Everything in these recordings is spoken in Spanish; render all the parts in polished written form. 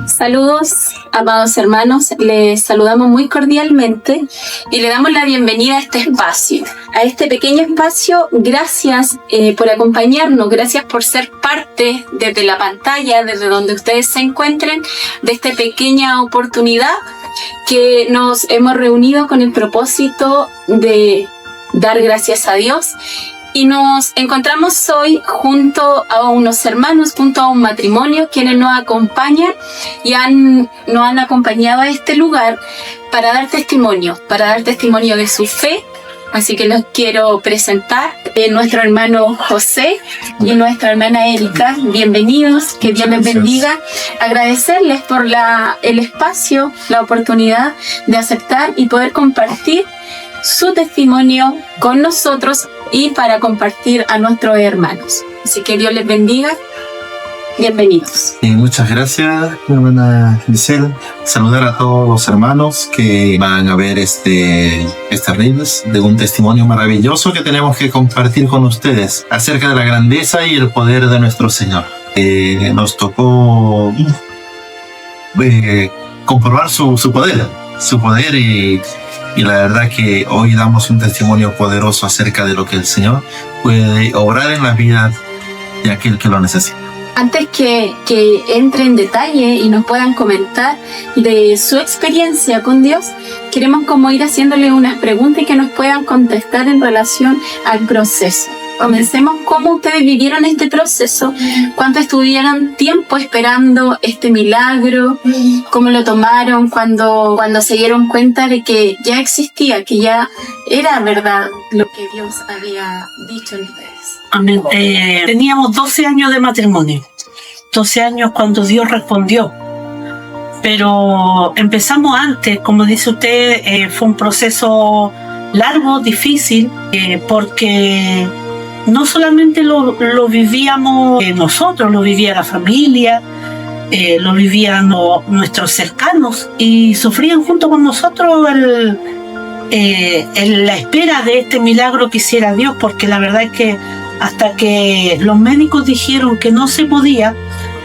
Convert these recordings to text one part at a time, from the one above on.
Saludos, amados hermanos, les saludamos muy cordialmente y le damos la bienvenida a este espacio, a este pequeño espacio. Gracias por acompañarnos, gracias por ser parte desde la pantalla, desde donde ustedes se encuentren, de esta pequeña oportunidad que nos hemos reunido con el propósito de dar gracias a Dios. Y nos encontramos hoy junto a unos hermanos, junto a un matrimonio, quienes nos acompañan y nos han acompañado a este lugar para dar testimonio de su fe. Así que los quiero presentar, nuestro hermano José y nuestra hermana Erika. Bienvenidos, que Dios les bendiga. Agradecerles por el espacio, la oportunidad de aceptar y poder compartir su testimonio con nosotros y para compartir a nuestros hermanos. Así que Dios les bendiga. Bienvenidos. Muchas gracias, hermana Giselle. Saludar a todos los hermanos que van a ver este reels de un testimonio maravilloso que tenemos que compartir con ustedes acerca de la grandeza y el poder de nuestro Señor. Nos tocó comprobar su poder y la verdad que hoy damos un testimonio poderoso acerca de lo que el Señor puede obrar en la vida de aquel que lo necesita. Antes que entre en detalle y nos puedan comentar de su experiencia con Dios, queremos como ir haciéndole unas preguntas y que nos puedan contestar en relación al proceso. Comencemos. ¿Cómo ustedes vivieron este proceso? ¿Cuánto estuvieron tiempo esperando este milagro? ¿Cómo lo tomaron cuando se dieron cuenta de que ya existía, que ya era verdad lo que Dios había dicho en ustedes? Amén. Teníamos 12 años de matrimonio. 12 años cuando Dios respondió. Pero empezamos antes, como dice usted, fue un proceso largo, difícil, porque no solamente lo vivíamos nosotros, lo vivía la familia, lo vivían nuestros cercanos y sufrían junto con nosotros en la espera de este milagro que hiciera Dios, porque la verdad es que hasta que los médicos dijeron que no se podía,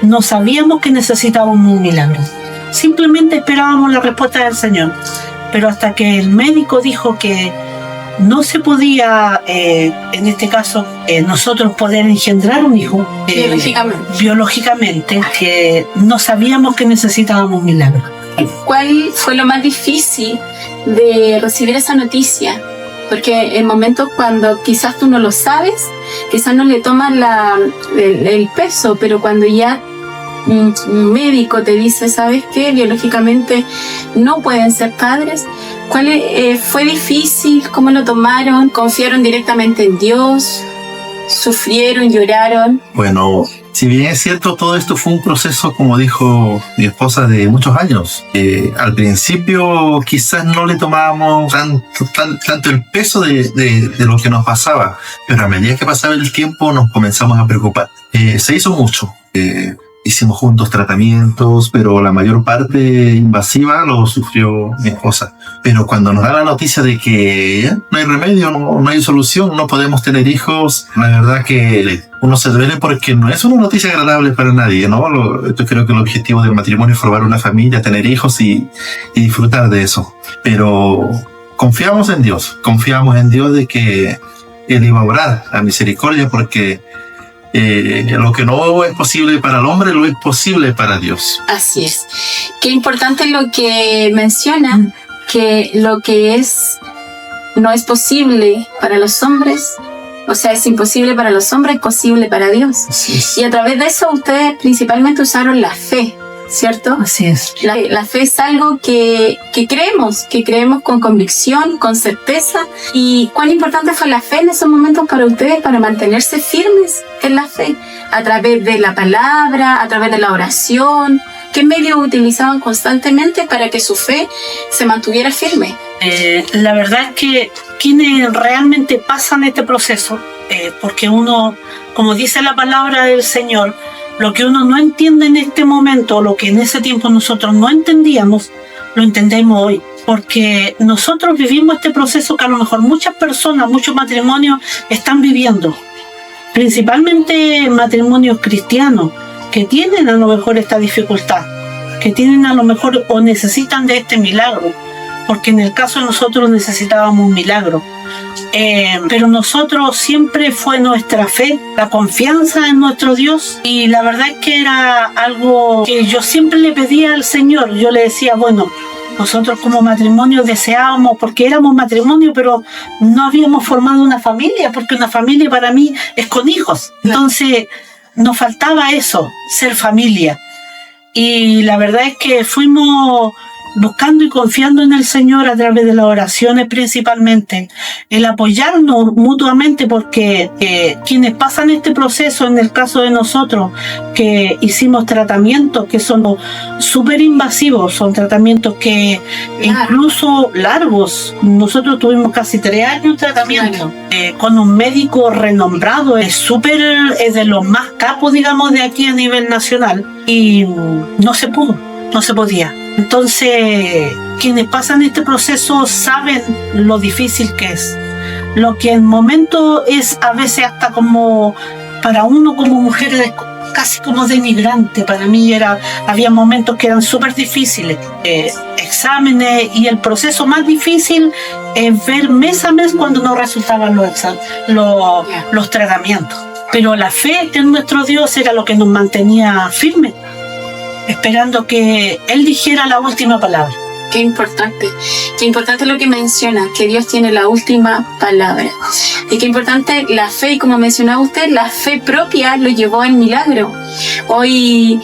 no sabíamos que necesitábamos un milagro. Simplemente esperábamos la respuesta del Señor, pero hasta que el médico dijo que no se podía, en este caso, nosotros poder engendrar un hijo biológicamente, que no sabíamos que necesitábamos un milagro. ¿Cuál fue lo más difícil de recibir esa noticia? Porque en momentos cuando quizás tú no lo sabes, quizás no le tomas el peso, pero cuando ya un médico te dice, ¿sabes qué? Biológicamente no pueden ser padres. ¿Cuál fue difícil? ¿Cómo lo tomaron? ¿Confiaron directamente en Dios? ¿Sufrieron? ¿Lloraron? Bueno, si bien es cierto, todo esto fue un proceso, como dijo mi esposa, de muchos años. Al principio quizás no le tomábamos tanto el peso de lo que nos pasaba, pero a medida que pasaba el tiempo nos comenzamos a preocupar. Se hizo mucho. Hicimos juntos tratamientos, pero la mayor parte invasiva lo sufrió mi esposa. Pero cuando nos da la noticia de que no hay remedio, no hay solución, no podemos tener hijos, la verdad que uno se duele porque no es una noticia agradable para nadie, ¿no? Yo creo que el objetivo del matrimonio es formar una familia, tener hijos y disfrutar de eso. Pero confiamos en Dios de que Él iba a obrar a misericordia, porque lo que no es posible para el hombre lo es posible para Dios. Así es. Qué importante lo que menciona, que lo que no es posible para los hombres, o sea, es imposible para los hombres, es posible para Dios. Así es. Y a través de eso ustedes principalmente usaron la fe, ¿cierto? Así es. La fe es algo que creemos con convicción, con certeza. ¿Y cuán importante fue la fe en esos momentos para ustedes, para mantenerse firmes en la fe? A través de la palabra, a través de la oración. ¿Qué medios utilizaban constantemente para que su fe se mantuviera firme? La verdad es que quienes realmente pasan este proceso, porque uno, como dice la palabra del Señor, Lo que uno no entiende en este momento, lo que en ese tiempo nosotros no entendíamos, lo entendemos hoy. Porque nosotros vivimos este proceso que a lo mejor muchas personas, muchos matrimonios están viviendo. Principalmente matrimonios cristianos que tienen a lo mejor esta dificultad, que tienen a lo mejor o necesitan de este milagro. Porque en el caso de nosotros necesitábamos un milagro. Pero nosotros siempre fue nuestra fe, la confianza en nuestro Dios, y la verdad es que era algo que yo siempre le pedía al Señor. Yo le decía, bueno, nosotros como matrimonio deseábamos, porque éramos matrimonio, pero no habíamos formado una familia, porque una familia para mí es con hijos. Entonces nos faltaba eso, ser familia. Y la verdad es que fuimos buscando y confiando en el Señor a través de las oraciones principalmente, el apoyarnos mutuamente, porque quienes pasan este proceso, en el caso de nosotros, que hicimos tratamientos que son súper invasivos, son tratamientos que incluso largos, nosotros tuvimos casi 3 años de tratamiento, con un médico renombrado, es de los más capos, digamos, de aquí a nivel nacional, y no se podía. Entonces, quienes pasan este proceso saben lo difícil que es. Lo que en momento es a veces hasta como, para uno como mujer, casi como denigrante. Para mí había momentos que eran súper difíciles. Exámenes, y el proceso más difícil es ver mes a mes cuando no resultaban los tratamientos. Pero la fe en nuestro Dios era lo que nos mantenía firmes, esperando que Él dijera la última palabra. Qué importante lo que menciona, que Dios tiene la última palabra. Y qué importante la fe, y como mencionaba usted, la fe propia lo llevó al milagro. Hoy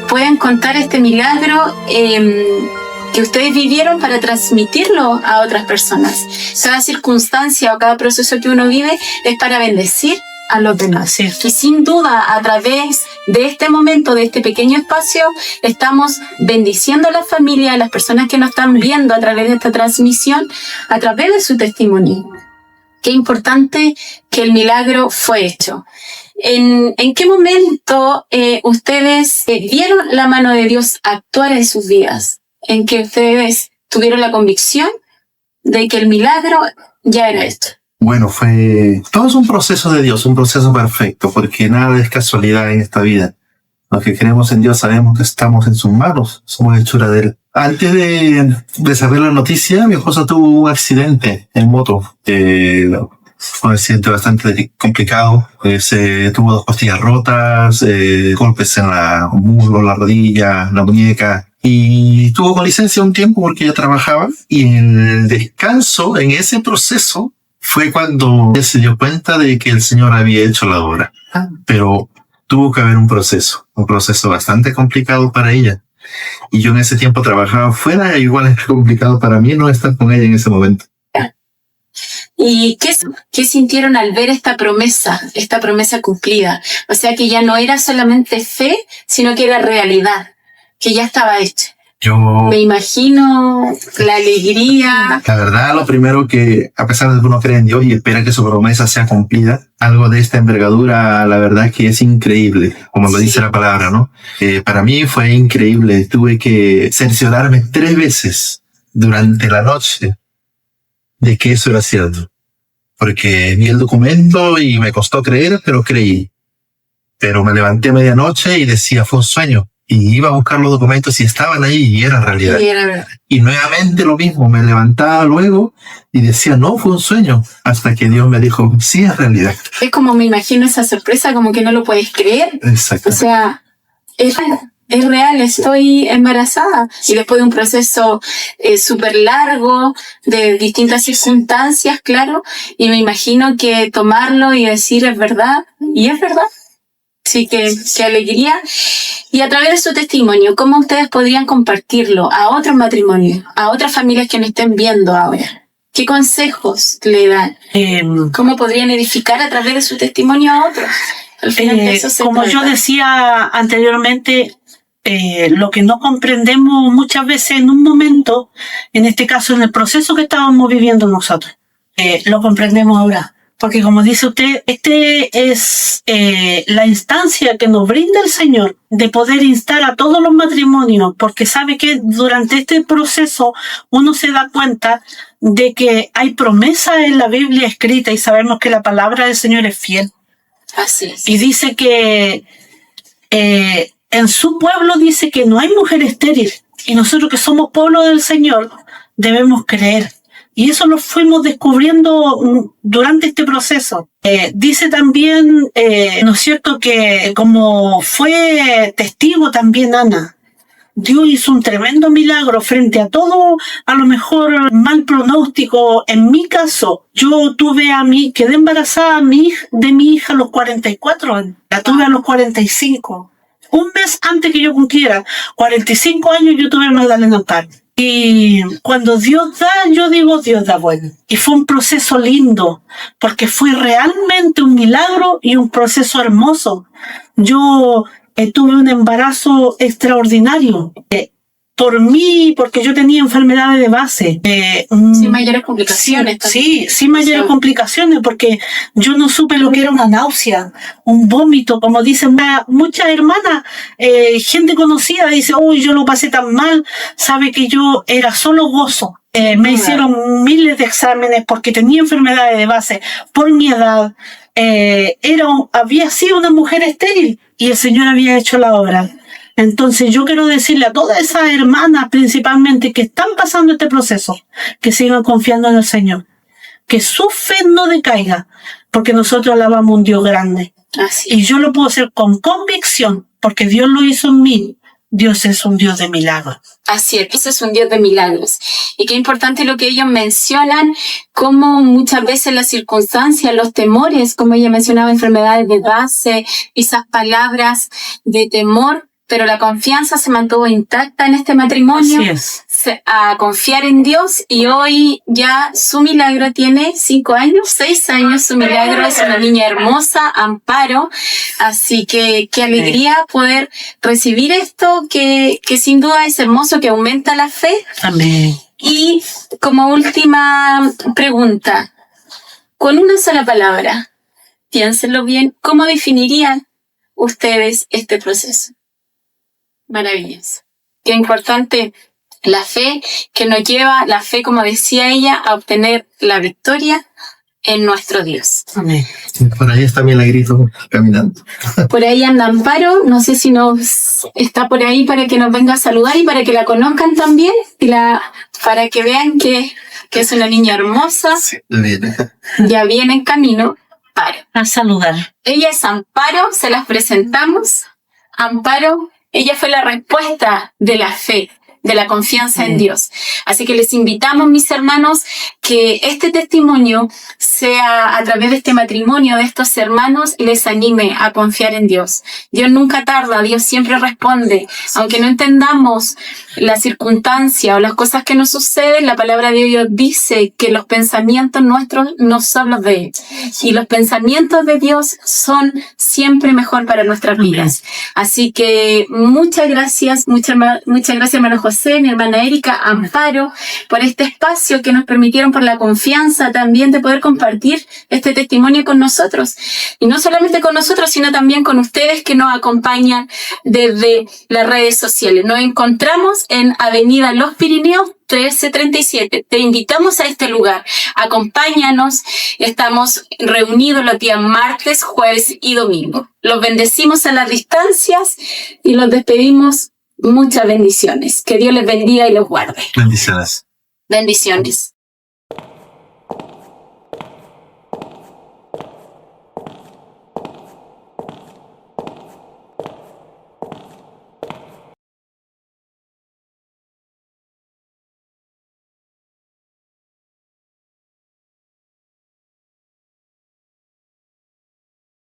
pueden contar este milagro que ustedes vivieron para transmitirlo a otras personas. Cada circunstancia o cada proceso que uno vive es para bendecir a los demás. Sí. Y sin duda, a través de este momento, de este pequeño espacio, estamos bendiciendo a la familia, a las personas que nos están viendo a través de esta transmisión, a través de su testimonio. Qué importante que el milagro fue hecho. ¿En qué momento ustedes vieron la mano de Dios actuar en sus vidas? ¿En que ustedes tuvieron la convicción de que el milagro ya era esto? Bueno, todo es un proceso de Dios, un proceso perfecto, porque nada es casualidad en esta vida. Los que creemos en Dios sabemos que estamos en sus manos, somos hechura de Él. Antes de saber la noticia, mi esposa tuvo un accidente en moto. Fue un accidente bastante complicado. Tuvo 2 costillas rotas, golpes en la muslo, la rodilla, la muñeca. Y tuvo con licencia un tiempo porque ella trabajaba. Y en el descanso, en ese proceso, fue cuando él se dio cuenta de que el Señor había hecho la obra. Pero tuvo que haber un proceso bastante complicado para ella. Y yo en ese tiempo trabajaba fuera, igual era complicado para mí no estar con ella en ese momento. ¿Y qué sintieron al ver esta promesa cumplida? O sea, que ya no era solamente fe, sino que era realidad, que ya estaba hecha. Me imagino la alegría. La verdad, lo primero que, a pesar de que uno cree en Dios y espera que su promesa sea cumplida, algo de esta envergadura, la verdad es que es increíble, como lo dice la palabra, ¿no? Para mí fue increíble. Tuve que cerciorarme 3 veces durante la noche de que eso era cierto. Porque vi el documento y me costó creer, pero creí. Pero me levanté a medianoche y decía, fue un sueño. Y iba a buscar los documentos y estaban ahí y era realidad. Y nuevamente lo mismo, me levantaba luego y decía, no, fue un sueño. Hasta que Dios me dijo, sí, es realidad. Es como me imagino esa sorpresa, como que no lo puedes creer. Exacto. O sea, es real, estoy embarazada. Y después de un proceso súper largo, de distintas circunstancias, claro. Y me imagino que tomarlo y decir es verdad, y es verdad. Sí, qué alegría. Y a través de su testimonio, ¿cómo ustedes podrían compartirlo a otros matrimonios, a otras familias que nos estén viendo ahora? ¿Qué consejos le dan? ¿Cómo podrían edificar a través de su testimonio a otros? Al final de eso como trata. yo decía anteriormente, lo que no comprendemos muchas veces en un momento, en este caso en el proceso que estábamos viviendo nosotros, lo comprendemos ahora. Porque como dice usted, es la instancia que nos brinda el Señor de poder instar a todos los matrimonios, porque sabe que durante este proceso uno se da cuenta de que hay promesas en la Biblia escrita y sabemos que la palabra del Señor es fiel. Así es. Y dice que en su pueblo dice que no hay mujer estéril. Y nosotros que somos pueblo del Señor debemos creer. Y eso lo fuimos descubriendo durante este proceso. Dice también, ¿no es cierto?, que como fue testigo también Ana, Dios hizo un tremendo milagro frente a todo, a lo mejor mal pronóstico. En mi caso, yo quedé embarazada de mi hija a los 44 años. La tuve a los 45. Un mes antes que yo cumpliera 45 años, yo tuve a Magdalena Amparo. Y cuando Dios da, yo digo, Dios da bueno. Y fue un proceso lindo, porque fue realmente un milagro y un proceso hermoso. Yo tuve un embarazo extraordinario. Por mí, porque yo tenía enfermedades de base. Sin mayores complicaciones. Sí, sin mayores complicaciones, porque yo no supe lo que era una náusea, un vómito, como dicen muchas hermanas, gente conocida dice, uy, yo lo pasé tan mal, sabe que yo era solo gozo. Me hicieron miles de exámenes porque tenía enfermedades de base, por mi edad. Había sido una mujer estéril y el Señor había hecho la obra. Entonces yo quiero decirle a todas esas hermanas principalmente que están pasando este proceso, que sigan confiando en el Señor, que su fe no decaiga, porque nosotros alabamos a un Dios grande. Así. Y yo lo puedo hacer con convicción, porque Dios lo hizo en mí. Dios es un Dios de milagros. Así es, ese es un Dios de milagros. Y qué importante lo que ellos mencionan, como muchas veces las circunstancias, los temores, como ella mencionaba, enfermedades de base, esas palabras de temor, pero la confianza se mantuvo intacta en este matrimonio. Así es. A confiar en Dios, y hoy ya su milagro tiene 6 años, su milagro es una niña hermosa, Amparo, así que qué alegría poder recibir esto, que sin duda es hermoso, que aumenta la fe. Amén. Y como última pregunta, con una sola palabra, piénsenlo bien, ¿cómo definirían ustedes este proceso? Maravilloso. Qué importante la fe que nos lleva, la fe, como decía ella, a obtener la victoria en nuestro Dios. Amén. Por ahí está Milagrito caminando. Por ahí anda Amparo, no sé si está por ahí para que nos venga a saludar y para que la conozcan también, y para que vean que es una niña hermosa. Sí, viene. Ya viene en camino. Amparo. A saludar. Ella es Amparo, se las presentamos. Amparo, ella fue la respuesta de la fe, de la confianza en Dios. Así que les invitamos, mis hermanos, que este testimonio sea a través de este matrimonio de estos hermanos, les anime a confiar en Dios. Dios nunca tarda, Dios siempre responde. Aunque no entendamos la circunstancia o las cosas que nos suceden, la palabra de Dios dice que los pensamientos nuestros no son los de Él. Y los pensamientos de Dios son siempre mejor para nuestras vidas. Así que muchas gracias, hermano José, mi hermana Erika, Amparo, por este espacio que nos permitieron, por la confianza también de poder compartir este testimonio con nosotros. Y no solamente con nosotros, sino también con ustedes que nos acompañan desde las redes sociales. Nos encontramos en Avenida Los Pirineos 1337. Te invitamos a este lugar. Acompáñanos. Estamos reunidos los días martes, jueves y domingo. Los bendecimos a las distancias y los despedimos. Muchas bendiciones. Que Dios les bendiga y los guarde. Bendiciones. Bendiciones.